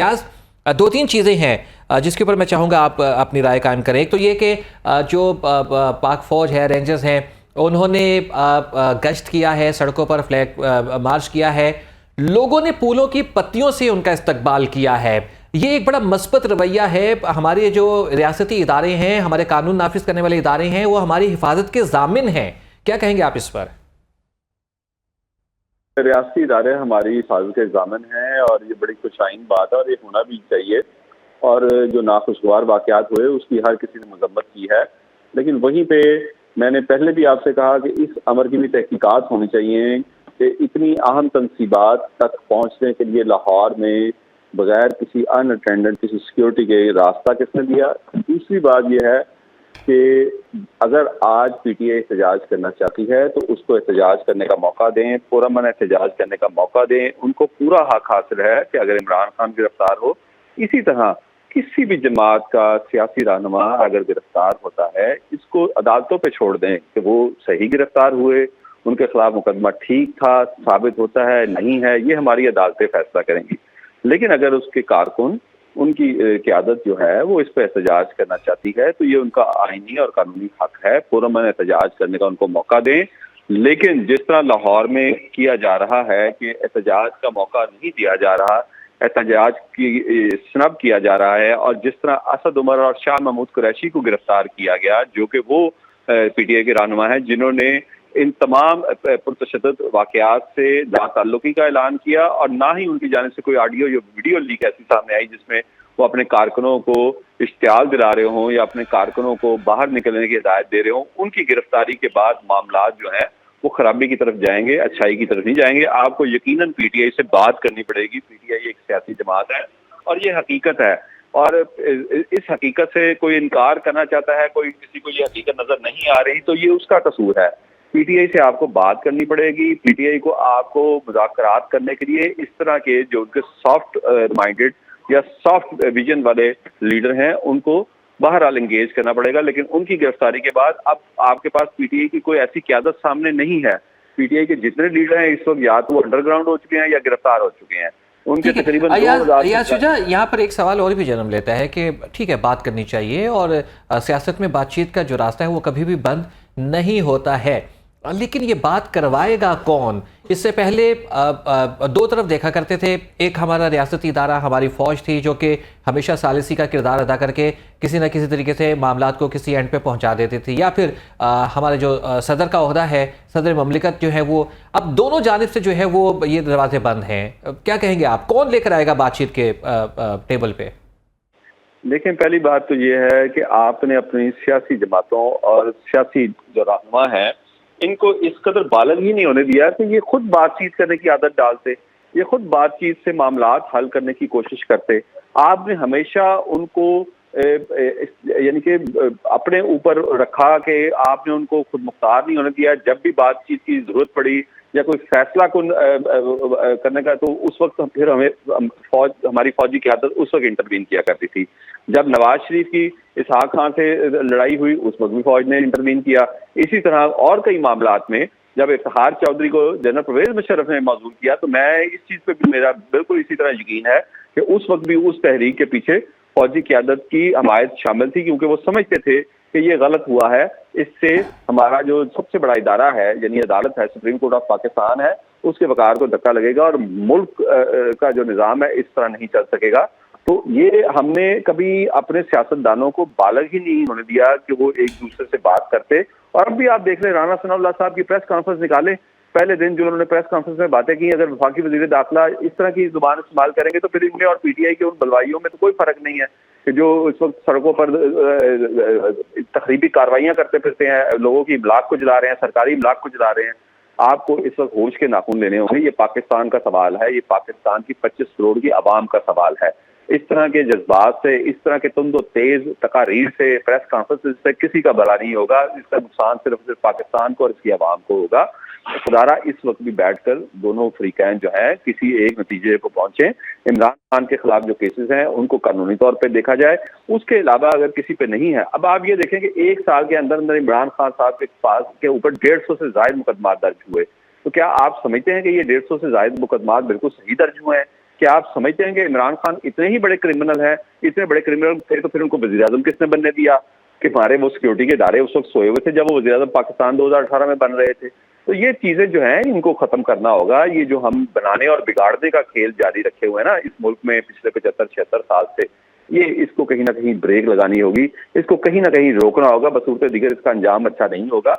अयाज, दो तीन चीज़ें हैं जिसके ऊपर मैं चाहूँगा आप अपनी राय कायम करें। एक तो ये कि जो पाक फ़ौज है, रेंजर्स हैं, उन्होंने गश्त किया है, सड़कों पर फ्लैग मार्च किया है, लोगों ने फूलों की पत्तियों से उनका इस्तकबाल किया है। ये एक बड़ा मस्बत रवैया है। हमारे जो रियासती इदारे हैं, हमारे कानून नाफिज करने वाले इदारे हैं, वो हमारी हिफाजत के ज़ामिन हैं। क्या कहेंगे आप इस पर? रियासती इदारे हमारी हिफाजत के ज़ामिन हैं और ये बड़ी खुशाइन बात है और ये होना भी चाहिए। और जो नाखुशगवार वाक़यात हुए उसकी हर किसी ने मज़म्मत की है, लेकिन वहीं पे मैंने पहले भी आपसे कहा कि इस अमर की भी तहकीकात होनी चाहिए कि इतनी अहम तनसीबात तक पहुँचने के लिए लाहौर में बगैर किसी अनअटेंडेड किसी सिक्योरिटी के रास्ता किसने दिया। दूसरी बात यह है कि अगर आज पीटीआई एहतजाज करना चाहती है तो उसको एहतजाज करने का मौका दें, पुरअमन एहतजाज करने का मौका दें। उनको पूरा हक हासिल है कि अगर इमरान खान गिरफ्तार हो, इसी तरह किसी भी जमात का सियासी रहनुमा अगर गिरफ्तार होता है, इसको अदालतों पे छोड़ दें कि वो सही गिरफ्तार हुए, उनके खिलाफ मुकदमा ठीक था, साबित होता है नहीं है, ये हमारी अदालतें फैसला करेंगी। लेकिन अगर उसके कारकुन उनकी क़यादत जो है वो इस पर एहतजाज करना चाहती है तो ये उनका आईनी और कानूनी हक है, पुरअमन एहतजाज करने का उनको मौका दें। लेकिन जिस तरह लाहौर में किया जा रहा है कि एहतजाज का मौका नहीं दिया जा रहा, एहतजाज की स्नब किया जा रहा है, और जिस तरह असद उमर और शाह महमूद कुरैशी को गिरफ्तार किया गया जो कि वो पीटीआई के रहनुमा हैं जिन्होंने इन तमाम पुरतशद्दुद वाक़यात से लाताल्लुकी का ऐलान किया, और ना ही उनकी जानिब से कोई ऑडियो या वीडियो लीक ऐसी सामने आई जिसमें वो अपने कारकुनों को इश्तियाल दिला रहे हों या अपने कारकुनों को बाहर निकलने की हिदायत दे रहे हों। उनकी गिरफ्तारी के बाद मामला जो है वो खराबी की तरफ जाएंगे, अच्छाई की तरफ नहीं जाएंगे। आपको यकीनन पीटीआई से बात करनी पड़ेगी। पीटीआई एक सियासी जमात है और ये हकीकत है, और इस हकीकत से कोई इनकार करना चाहता है, कोई किसी को ये हकीकत नजर नहीं आ रही, तो ये उसका कसूर है। पीटीआई से आपको बात करनी पड़ेगी। पीटीआई को आपको मुज़ाकरात करने के लिए इस तरह के जो उनके सॉफ्ट माइंडेड या सॉफ्ट विजन वाले लीडर हैं उनको बहरहाल एंगेज करना पड़ेगा। लेकिन उनकी गिरफ्तारी के बाद अब आपके पास पीटीआई की कोई ऐसी क़यादत सामने नहीं है। पीटीआई के जितने लीडर हैं इस वक्त या तो वो अंडरग्राउंड हो चुके हैं या गिरफ्तार हो चुके हैं। उनके तकरीबन अयाज शुजा, यहाँ पर एक सवाल और भी जन्म लेता है कि ठीक है, बात करनी चाहिए और सियासत में बातचीत का जो रास्ता है वो कभी भी बंद नहीं होता है, लेकिन ये बात करवाएगा कौन? इससे पहले दो तरफ देखा करते थे। एक हमारा रियासती इदारा, हमारी फ़ौज थी जो कि हमेशा सालिसी का किरदार अदा करके किसी न किसी तरीके से मामलात को किसी एंड पे पहुंचा देती थी, या फिर हमारे जो सदर का ओहदा है, सदर ममलिकत जो है, वो अब दोनों जानिब से जो है वो ये दरवाजे बंद हैं। क्या कहेंगे आप, कौन लेकर आएगा बातचीत के टेबल पे? देखें, पहली बात तो ये है कि आपने अपनी सियासी जमातों और सियासी जो रहनुमा है इनको इस कदर बालग ही नहीं होने दिया कि ये खुद बातचीत करने की आदत डालते, ये खुद बातचीत से मामलात हल करने की कोशिश करते। आपने हमेशा उनको यानी कि अपने ऊपर रखा कि आपने उनको खुद मुख्तार नहीं होने दिया। जब भी बातचीत की जरूरत पड़ी या कोई फैसला करने का, तो उस वक्त फिर हमें हमारी फौजी क़यादत उस वक्त इंटरवीन किया करती थी। जब नवाज शरीफ की इसहाक खान से लड़ाई हुई उस वक्त भी फौज ने इंटरवीन किया। इसी तरह और कई मामलात में जब इफ्तिखार चौधरी को जनरल परवेज मुशर्रफ ने मौजूद किया, तो मैं इस चीज पे भी मेरा बिल्कुल इसी तरह यकीन है कि उस वक्त भी उस तहरीक के पीछे फौजी क़यादत की हमायत शामिल थी, क्योंकि वो समझते थे कि ये गलत हुआ है, इससे हमारा जो सबसे बड़ा इदारा है यानी अदालत है, सुप्रीम कोर्ट ऑफ पाकिस्तान है, उसके वकार को धक्का लगेगा और मुल्क का जो निज़ाम है इस तरह नहीं चल सकेगा। तो ये हमने कभी अपने सियासतदानों को बालग ही नहीं होने दिया कि वो एक दूसरे से बात करते। और अब भी आप देख लें, राना सनाउल्लाह साहब की प्रेस कॉन्फ्रेंस निकाले, पहले दिन जो उन्होंने प्रेस कॉन्फ्रेंस में बातें की, अगर वफाकी वज़ीर दाखिला इस तरह की जुबान इस्तेमाल करेंगे तो फिर इनमें और पीटीआई के उन बलवाइयों में तो कोई फर्क नहीं है कि जो इस वक्त सड़कों पर तखरीबी कार्रवाइयां करते फिरते हैं, लोगों की इमलाक को जला रहे हैं, सरकारी इमलाक को जला रहे हैं। आपको इस वक्त होश के नाखून लेने होंगे। ये पाकिस्तान का सवाल है, ये पाकिस्तान की 25 करोड़ की आवाम का सवाल है। इस तरह के जज्बात से, इस तरह के तुंद तेज तकारीर से, प्रेस कॉन्फ्रेंस से किसी का भला नहीं होगा। इसका नुकसान सिर्फ पाकिस्तान को और इसकी आवाम को होगा। खुदारा इस वक्त भी बैठकर दोनों फ्रीकैन जो है किसी एक नतीजे को पहुंचे। इमरान खान के खिलाफ जो केसेस हैं उनको कानूनी तौर पर देखा जाए, उसके अलावा अगर किसी पे नहीं है। अब आप ये देखें कि एक साल के अंदर अंदर इमरान खान साहब के पास के ऊपर 150 से ज्यादा मुकदमा दर्ज हुए। तो क्या आप समझते हैं कि ये 150 से ज्यादा मुकदमा बिल्कुल सही दर्ज हुए हैं? क्या आप समझते हैं कि इमरान खान इतने ही बड़े क्रिमिनल हैं? इतने बड़े क्रिमिनल थे तो फिर उनको वज़ीर-ए-आज़म किसने बनने दिया? कि हमारे वो सिक्योरिटी के इदारे उस वक्त सोए हुए थे जब वो वज़ीर-ए-आज़म पाकिस्तान 2018 में बन रहे थे। तो ये चीजें जो हैं इनको खत्म करना होगा। ये जो हम बनाने और बिगाड़ने का खेल जारी रखे हुए हैं ना इस मुल्क में पिछले 75-76 साल से, ये इसको कहीं ना कहीं ब्रेक लगानी होगी, इसको कहीं ना कहीं रोकना होगा। बसूरत दीगर इसका अंजाम अच्छा नहीं होगा।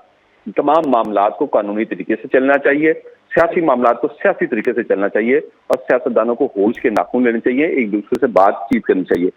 तमाम मामलात को कानूनी तरीके से चलना चाहिए, सियासी मामलात को सियासी तरीके से चलना चाहिए और सियासतदानों को होश के नाखून लेने चाहिए, एक दूसरे से बातचीत करनी चाहिए।